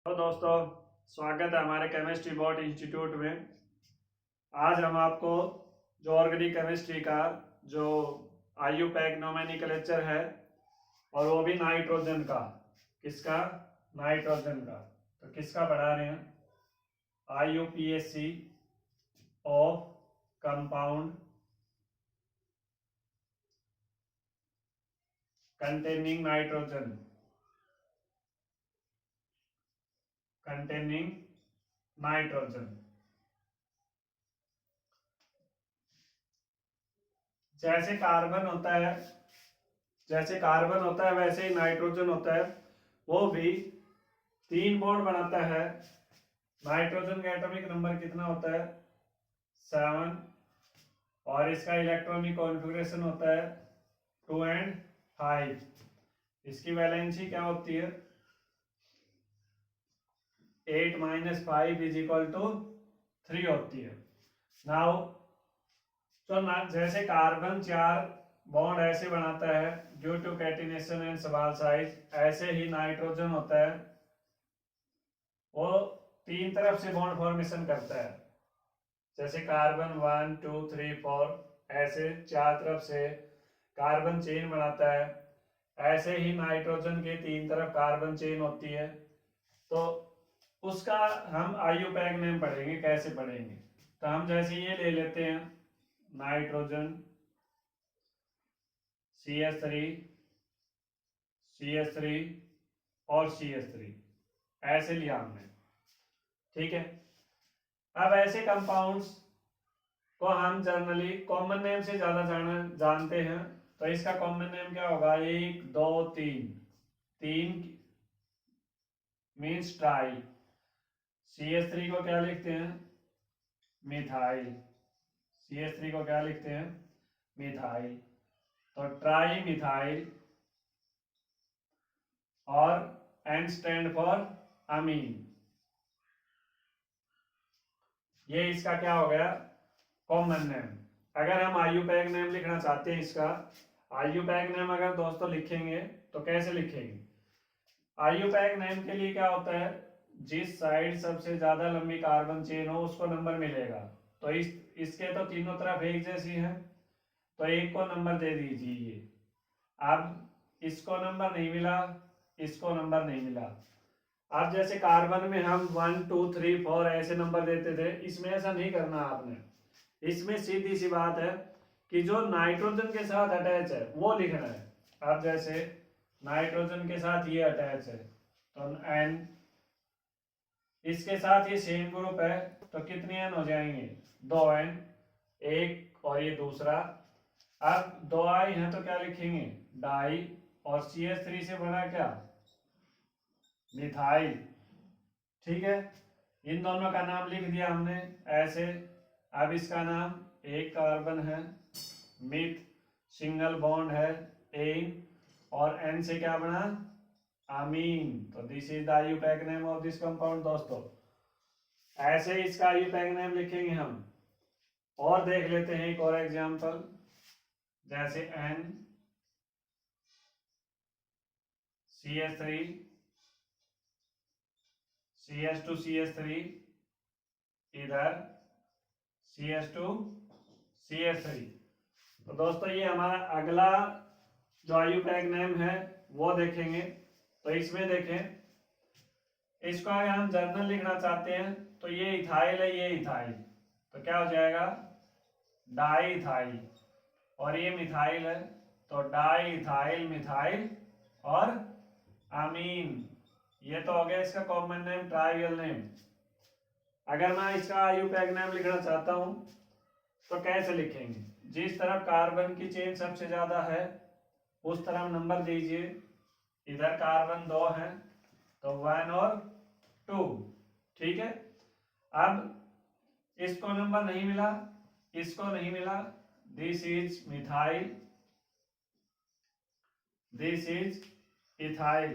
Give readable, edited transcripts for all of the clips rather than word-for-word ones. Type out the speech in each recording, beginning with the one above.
तो दोस्तों, स्वागत है हमारे केमिस्ट्री बोर्ड इंस्टीट्यूट में। आज हम आपको जो ऑर्गेनिक केमिस्ट्री का जो IUPAC नोमेनक्लेचर है और वो भी नाइट्रोजन का, किसका? नाइट्रोजन का। तो किसका पढ़ा रहे हैं? IUPAC of compound containing nitrogen, containing nitrogen. जैसे कार्बन होता है, जैसे कार्बन होता है वैसे ही नाइट्रोजन होता है। वो भी 3 बॉन्ड बनाता है। नाइट्रोजन का एटॉमिक नंबर कितना होता है? 7। और इसका इलेक्ट्रॉनिक कॉन्फ़िगरेशन होता है 2 and 5। इसकी वैलेंसी क्या होती है? 8 - 5 = 3 होती है। नाउ तो जैसे कार्बन 4 बॉन्ड ऐसे बनाता है due to catenation and small size, ऐसे ही नाइट्रोजन होता है, वो 3 तरफ से बॉन्ड फॉर्मेशन करता है। जैसे कार्बन 1 2 3 4 ऐसे 4 तरफ से कार्बन चेन बनाता है, ऐसे ही नाइट्रोजन के 3 तरफ कार्बन चेन होती है। तो उसका हम IUPAC नेम पढ़ेंगे। कैसे पढ़ेंगे? तो हम जैसे ये ले लेते हैं नाइट्रोजन CH3 CH3 और CH3, ऐसे लिया हमने। ठीक है। अब ऐसे कंपाउंड्स को हम जनरली कॉमन नेम से ज्यादा जानते हैं। तो इसका कॉमन नेम क्या होगा? 1 2 3। 3 मीन्स ट्राई। CH3 को क्या लिखते हैं? मिथाइल। CH3 को क्या लिखते हैं? मिथाइल। तो ट्राई मिथाइल। और N स्टैंड फॉर अमीन। ये इसका क्या हो गया? Common name. अगर हम IUPAC नेम लिखना चाहते हैं इसका, IUPAC नेम अगर दोस्तों लिखेंगे तो कैसे लिखेंगे? IUPAC नेम के लिए क्या होता है? जिस साइड सबसे ज्यादा लंबी कार्बन चेन हो उसको नंबर मिलेगा। तो इसके तो तीनों तरफ एक जैसी है, तो एक को नंबर दे दीजिए। अब इसको नंबर नहीं मिला, इसको नंबर नहीं मिला। अब जैसे कार्बन में हम 1 2 3 4 ऐसे नंबर देते थे, इसमें ऐसा नहीं करना आपने। इसमें सीधी सी बात है कि जो नाइट्रोजन के साथ अटैच है वो लिखना है। अब जैसे नाइट्रोजन के साथ ये अटैच है तो N, इसके साथ ये सेम ग्रुप है तो कितने N हो जाएंगे? 2 N, एक और ये दूसरा। अब 2 I है तो क्या लिखेंगे? डाई। और CH3 से बना क्या? मिथाइल। ठीक है। इन दोनों का नाम लिख दिया हमने ऐसे। अब इसका नाम, एक कार्बन है, मिथ, सिंगल बॉन्ड है एन, और N से क्या बना? अमीन। तो this is the IUPAC name of this compound दोस्तों। ऐसे इसका IUPAC नेम लिखेंगे हम। और देख लेते हैं एक और एग्जांपल। जैसे N CH3 CH2 CH3, इधर CH2 CH3। तो दोस्तों ये हमारा अगला जो IUPAC नेम है वो देखेंगे। तो इसमें देखें, इसको अगर हम जर्नल लिखना चाहते हैं तो ये इथाइल है, ये इथाइल, तो क्या हो जाएगा? Di ethyl. और ये मिथाइल है तो डाई इथाइल मिथाइल और अमीन। ये तो हो गया इसका कॉमन नेम, ट्राइवियल नेम। अगर मैं इसका IUPAC नेम लिखना चाहता हूं तो कैसे लिखेंगे? जिस तरफ कार्बन की चेन सबसे ज्यादा है उस तरफ नंबर दीजिए। इधर कार्बन 2 है तो 1 और 2। ठीक है। अब इसको नंबर नहीं मिला, इसको नहीं मिला, this is methyl, this is ethyl.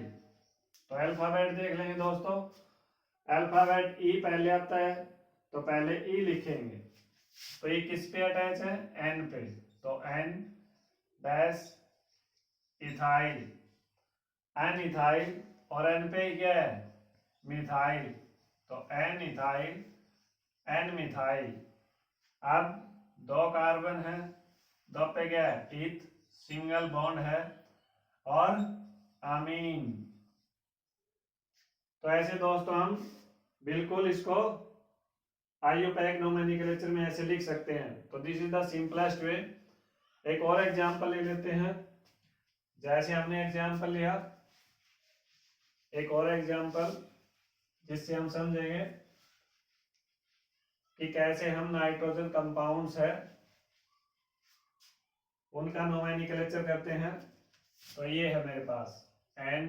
तो अल्फाबेट देख लेंगे दोस्तों। अल्फाबेट E पहले आता है तो पहले E लिखेंगे। तो ये किस पे अटैच है? N पे। तो N dash ethyl, N ethyl. और N पे क्या है? मिथाइल, तो एन इथाइल, एन मिथाइल। अब 2 कार्बन है, 2 पे क्या है इथ, सिंगल बॉन्ड है, और अमीन। तो ऐसे दोस्तों हम बिल्कुल इसको आईयूपैक नोमेनक्लेचर में ऐसे लिख सकते हैं। तो this is the simplest way. एक और एग्जांपल ले लेते हैं। जैसे हमने एग्जांपल लिया, एक और एग्जांपल जिससे हम समझेंगे कि कैसे हम नाइट्रोजन कंपाउंड्स है उनका नोमेनक्लेचर करते हैं। तो ये है मेरे पास N,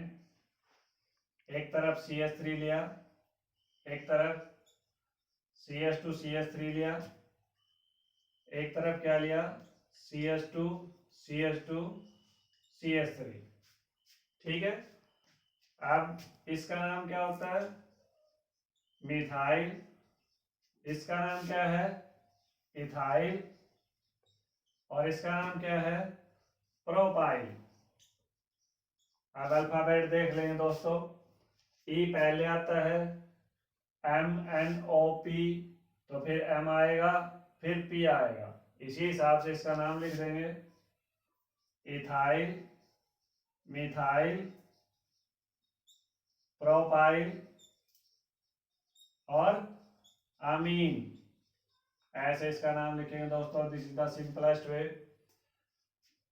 एक तरफ CH3 लिया, एक तरफ CH2 CH3 लिया, एक तरफ क्या लिया CH2 CH2 CH3। ठीक है। अब इसका नाम क्या होता है मिथाइल, इसका नाम क्या है इथाइल, और इसका नाम क्या है प्रोपाइल। अब अल्फाबेट देख लेंगे दोस्तों। ई पहले आता है, MNOP, तो फिर M आएगा, फिर P आएगा। इसी हिसाब से इसका नाम लिख देंगे इथाइल, मिथाइल, प्रोपाइल और अमीन। ऐसे इसका नाम लिखेंगे दोस्तों। This is the simplest way.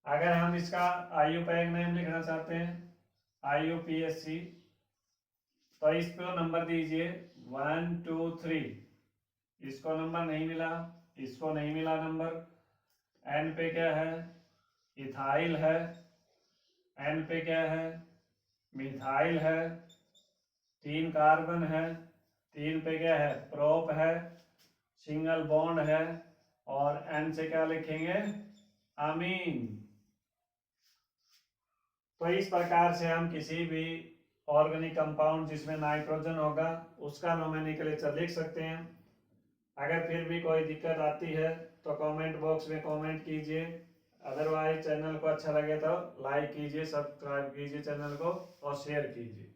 अगर हम इसका आईयूपैक नेम लिखना चाहते हैं IUPAC, तो इस पे नंबर दीजिए 1 2 3। इसको नंबर नहीं मिला, इसको नहीं मिला नंबर। एन पे क्या है इथाइल है, एन पे क्या है मिथाइल है, 3 कार्बन है, 3 पे क्या है प्रोप है, सिंगल बॉन्ड है, और एन से क्या लिखेंगे अमीन। तो इस प्रकार से हम किसी भी ऑर्गेनिक कंपाउंड जिसमें नाइट्रोजन होगा उसका नोमेनक्लेचर लिख सकते हैं। अगर फिर भी कोई दिक्कत आती है तो कमेंट बॉक्स में कमेंट कीजिए। अदरवाइज चैनल को अच्छा लगे तो लाइक कीजिए, सब्सक्राइब कीजिए चैनल को और शेयर कीजिए।